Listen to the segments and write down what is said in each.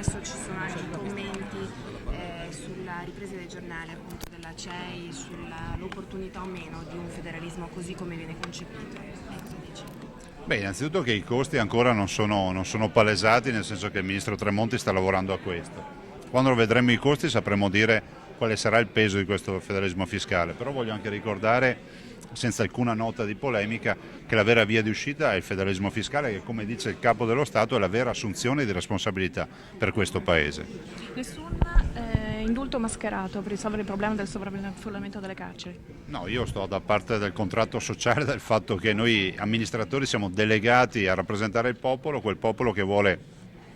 adesso ci sono anche i commenti sulla ripresa dei giornali appunto della CEI, sull'opportunità o meno di un federalismo così come viene concepito. Cosa dici? Beh, innanzitutto che i costi ancora non sono palesati, nel senso che il ministro Tremonti sta lavorando a questo. Quando vedremo i costi sapremo dire quale sarà il peso di questo federalismo fiscale, però voglio anche ricordare, senza alcuna nota di polemica, che la vera via di uscita è il federalismo fiscale, che come dice il Capo dello Stato è la vera assunzione di responsabilità per questo Paese. Nessun indulto mascherato per risolvere il problema del sovraffollamento delle carceri. No, io sto da parte del contratto sociale, del fatto che noi amministratori siamo delegati a rappresentare il popolo, quel popolo che vuole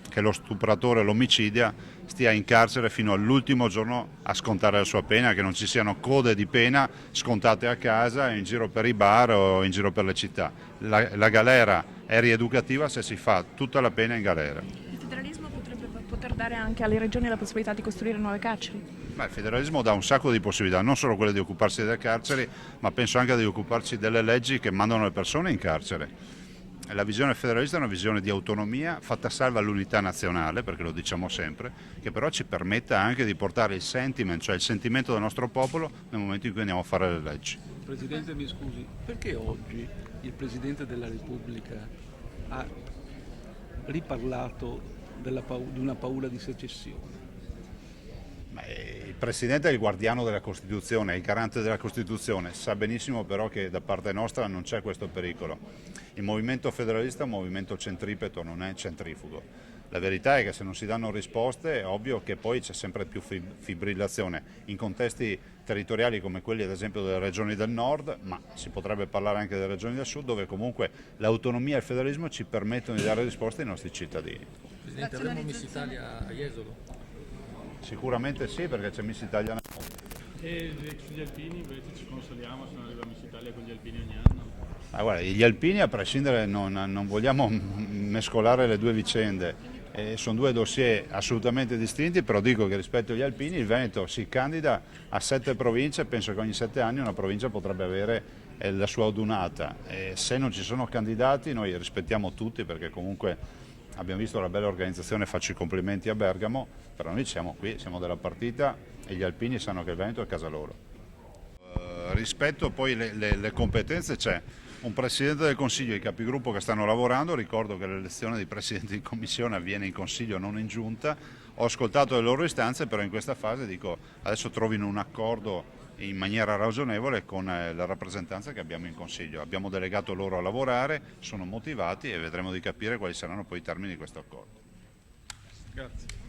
che lo stupratore o l'omicidia stia in carcere fino all'ultimo giorno a scontare la sua pena, che non ci siano code di pena scontate a casa, in giro per i bar o in giro per le città. La galera è rieducativa se si fa tutta la pena in galera. Il federalismo potrebbe poter dare anche alle regioni la possibilità di costruire nuove carceri? Beh, il federalismo dà un sacco di possibilità, non solo quelle di occuparsi delle carceri, ma penso anche di occuparsi delle leggi che mandano le persone in carcere. La visione federalista è una visione di autonomia fatta salva l'unità nazionale, perché lo diciamo sempre, che però ci permetta anche di portare il sentiment, cioè il sentimento del nostro popolo nel momento in cui andiamo a fare le leggi. Presidente, mi scusi, perché oggi il Presidente della Repubblica ha riparlato di una paura di secessione? Il Presidente è il guardiano della Costituzione, è il garante della Costituzione, sa benissimo però che da parte nostra non c'è questo pericolo. Il movimento federalista è un movimento centripeto, non è centrifugo. La verità è che se non si danno risposte è ovvio che poi c'è sempre più fibrillazione. In contesti territoriali come quelli ad esempio delle regioni del nord, ma si potrebbe parlare anche delle regioni del sud, dove comunque l'autonomia e il federalismo ci permettono di dare risposte ai nostri cittadini. Presidente, avremo Miss Italia a Jesolo? Sicuramente sì, perché c'è Miss Italia. E sugli alpini invece ci consoliamo se non arriva Miss Italia con gli alpini ogni anno? Guarda, gli alpini a prescindere non vogliamo mescolare le due vicende, sono due dossier assolutamente distinti, però dico che rispetto agli alpini il Veneto si candida a 7 province, penso che ogni 7 anni una provincia potrebbe avere la sua adunata, se non ci sono candidati noi rispettiamo tutti, perché comunque abbiamo visto la bella organizzazione, faccio i complimenti a Bergamo, però noi siamo qui, siamo della partita e gli alpini sanno che il Veneto è casa loro. Rispetto poi le competenze, c'è un Presidente del Consiglio e i capigruppo che stanno lavorando, ricordo che l'elezione dei Presidenti di Commissione avviene in Consiglio, non in Giunta, ho ascoltato le loro istanze, però in questa fase dico adesso trovino un accordo in maniera ragionevole con la rappresentanza che abbiamo in Consiglio. Abbiamo delegato loro a lavorare, sono motivati e vedremo di capire quali saranno poi i termini di questo accordo. Grazie.